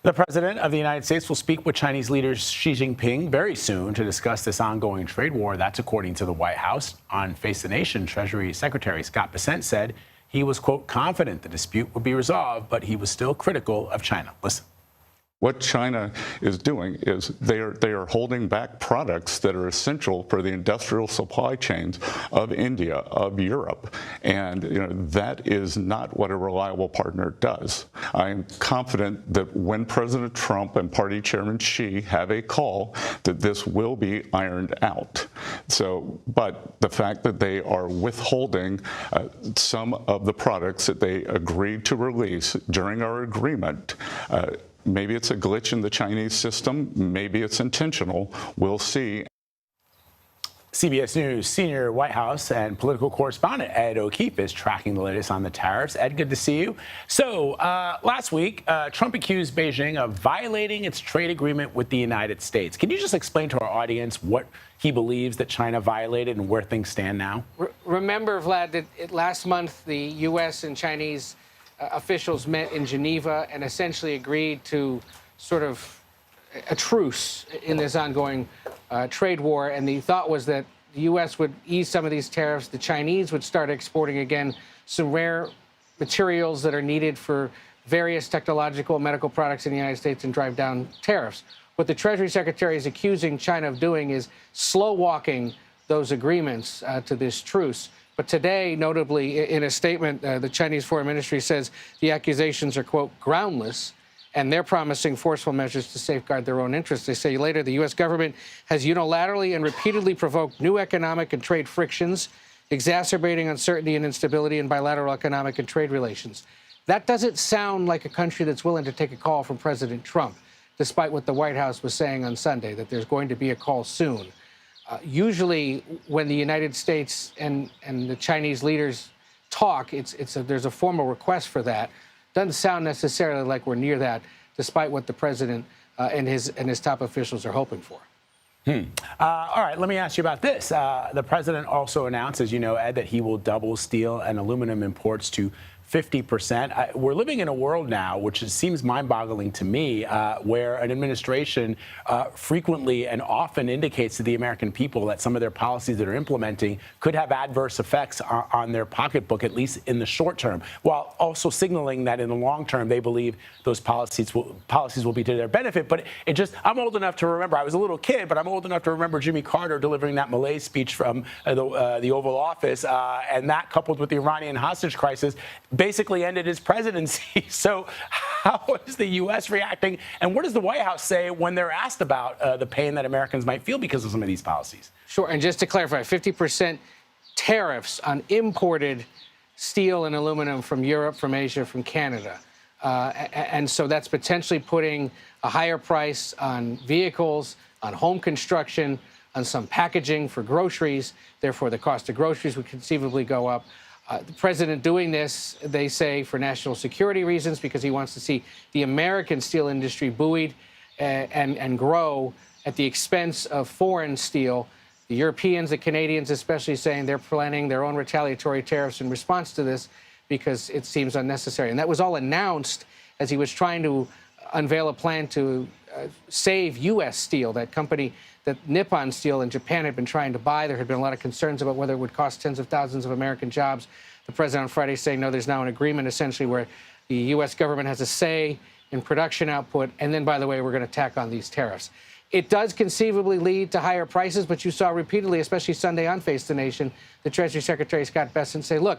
The president of the United States will speak with Chinese leader Xi Jinping very soon to discuss this ongoing trade war. That's according to the White House. On Face the Nation, Treasury Secretary Scott Bessent said he was, quote, confident the dispute would be resolved, but he was still critical of China. Listen. What China is doing is they are holding back products that are essential for the industrial supply chains of India, of Europe, and that is not what a reliable partner does. I am confident that when President Trump and Party Chairman Xi have a call, that this will be ironed out. But the fact that they are withholding some of the products that they agreed to release during our agreement. Maybe it's a glitch in the Chinese system. Maybe it's intentional. We'll see. CBS News senior White House and political correspondent Ed O'Keefe is tracking the latest on the tariffs. Ed, good to see you. So last week, Trump accused Beijing of violating its trade agreement with the United States. Can you just explain to our audience what he believes that China violated and where things stand now? Remember, Vlad, that last month the U.S. and Chinese officials met in Geneva and essentially agreed to sort of a truce in this ongoing trade war. And the thought was that the U.S. would ease some of these tariffs. The Chinese would start exporting again some rare materials that are needed for various technological and medical products in the United States and drive down tariffs. What the Treasury Secretary is accusing China of doing is slow walking those agreements to this truce. But today, notably, in a statement, the Chinese Foreign Ministry says the accusations are, quote, groundless, and they're promising forceful measures to safeguard their own interests. They say later the U.S. government has unilaterally and repeatedly provoked new economic and trade frictions, exacerbating uncertainty and instability in bilateral economic and trade relations. That doesn't sound like a country that's willing to take a call from President Trump, despite what the White House was saying on Sunday, that there's going to be a call soon. Usually, when the United States and the Chinese leaders talk, there's a formal request for that. Doesn't sound necessarily like we're near that, despite what the president and his top officials are hoping for. All right, let me ask you about this. The president also announced, as you know, Ed, that he will double steel and aluminum imports to 50%. We're living in a world now, which seems mind-boggling to me, where an administration frequently and often indicates to the American people that some of their policies that are implementing could have adverse effects on their pocketbook, at least in the short term, while also signaling that in the long term they believe those policies will be to their benefit. But I'm old enough to remember, I was a little kid, but I'm old enough to remember Jimmy Carter delivering that malaise speech from the Oval Office, and that coupled with the Iranian hostage crisis basically ended his presidency. So how is the U.S. reacting? And what does the White House say when they're asked about the pain that Americans might feel because of some of these policies? Sure. And just to clarify, 50% tariffs on imported steel and aluminum from Europe, from Asia, from Canada. And so that's potentially putting a higher price on vehicles, on home construction, on some packaging for groceries. Therefore, the cost of groceries would conceivably go up. The president doing this, they say, for national security reasons, because he wants to see the American steel industry buoyed and grow at the expense of foreign steel. The Europeans, the Canadians especially, saying they're planning their own retaliatory tariffs in response to this because it seems unnecessary. And that was all announced as he was trying to unveil a plan to save U.S. Steel, that company that Nippon Steel in Japan had been trying to buy. There had been a lot of concerns about whether it would cost tens of thousands of American jobs. The president on Friday saying, no, there's now an agreement essentially where the U.S. government has a say in production output. And then, by the way, we're going to tack on these tariffs. It does conceivably lead to higher prices, but you saw repeatedly, especially Sunday on Face the Nation, the Treasury Secretary Scott Bessent say, look,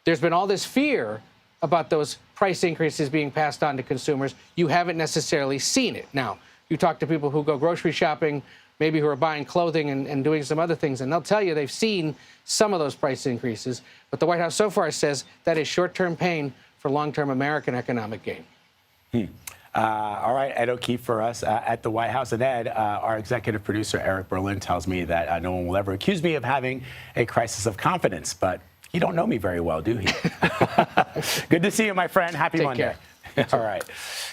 there's been all this fear about those price increases being passed on to consumers. You haven't necessarily seen it. Now, you talk to people who go grocery shopping, maybe who are buying clothing and doing some other things, and they'll tell you they've seen some of those price increases. But the White House so far says that is short-term pain for long-term American economic gain. All right, Ed O'Keefe for us at the White House. And Ed, our executive producer, Eric Berlin, tells me that no one will ever accuse me of having a crisis of confidence, but you don't know me very well, do you? Good to see you, my friend. Happy Monday. Take care. All right.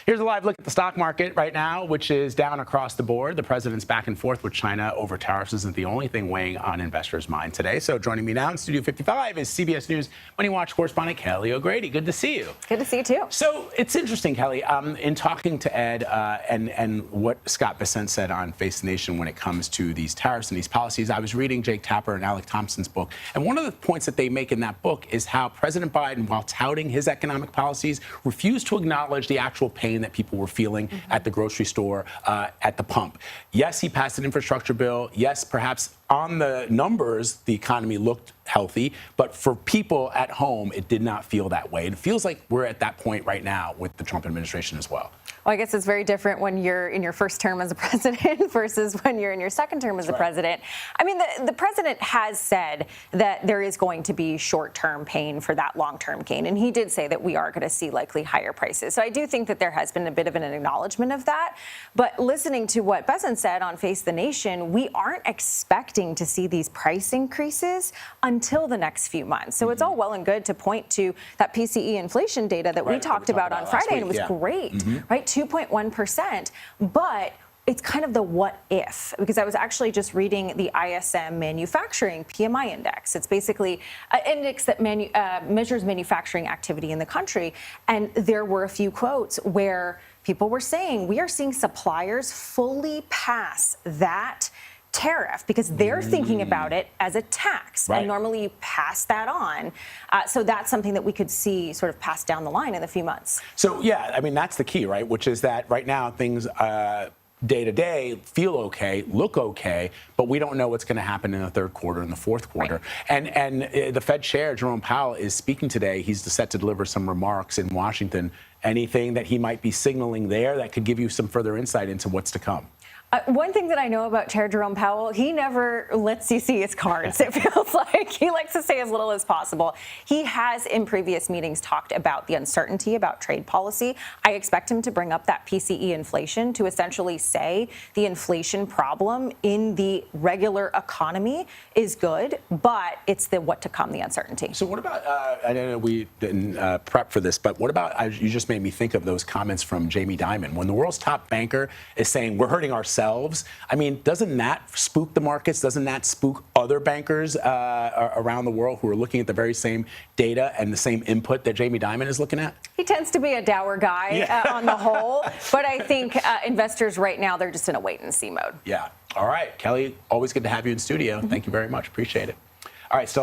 Here's a live look at the stock market right now, which is down across the board. The president's back and forth with China over tariffs isn't the only thing weighing on investors' mind today. So joining me now in Studio 55 is CBS News MoneyWatch correspondent Kelly O'Grady. Good to see you. Good to see you, too. So it's interesting, Kelly, in talking to Ed and what Scott Bessent said on Face the Nation when it comes to these tariffs and these policies, I was reading Jake Tapper and Alec Thompson's book. And one of the points that they make in that book is how President Biden, while touting his economic policies, refused to acknowledge the actual pain that people were feeling at the grocery store, at the pump. Yes, he passed an infrastructure bill. Yes, perhaps on the numbers, the economy looked healthy, but for people at home, it did not feel that way. It feels like we're at that point right now with the Trump administration as well. Well, I guess it's very different when you're in your first term as a president versus when you're in your second term as a president. I mean, the president has said that there is going to be short-term pain for that long-term gain. And he did say that we are going to see likely higher prices. So I do think that there has been a bit of an acknowledgement of that. But listening to what Bessent said on Face the Nation, we aren't expecting to see these price increases until the next few months. So it's all well and good to point to that PCE inflation data that we talked about on Friday, and it was great, right? 2.1%, but it's kind of the what if, because I was actually just reading the ISM manufacturing PMI index. It's basically an index that measures manufacturing activity in the country. And there were a few quotes where people were saying, we are seeing suppliers fully pass that tariff because they're thinking about it as a tax. And normally you pass that on. So that's something that we could see sort of pass down the line in a few months. So, yeah, I mean, that's the key, right? Which is that right now things day to day feel okay, look okay, but we don't know what's going to happen in the third quarter and the fourth quarter. And the Fed chair, Jerome Powell, is speaking today. He's set to deliver some remarks in Washington. Anything that he might be signaling there that could give you some further insight into what's to come? One thing that I know about Chair Jerome Powell, he never lets you see his cards. It feels like he likes to say as little as possible. He has in previous meetings talked about the uncertainty about trade policy. I expect him to bring up that PCE inflation to essentially say the inflation problem in the regular economy is good, but it's the what to come, the uncertainty. So what about, I know we didn't prep for this, but what about, you just made me think of those comments from Jamie Dimon. When the world's top banker is saying we're hurting ourselves, I mean, doesn't that spook the markets? Doesn't that spook other bankers around the world who are looking at the very same data and the same input that Jamie Dimon is looking at? He tends to be a dour guy on the whole, but I think investors right now, they're just in a wait-and-see mode. Yeah. All right. Kelly, always good to have you in studio. Thank you very much. Appreciate it. All right. So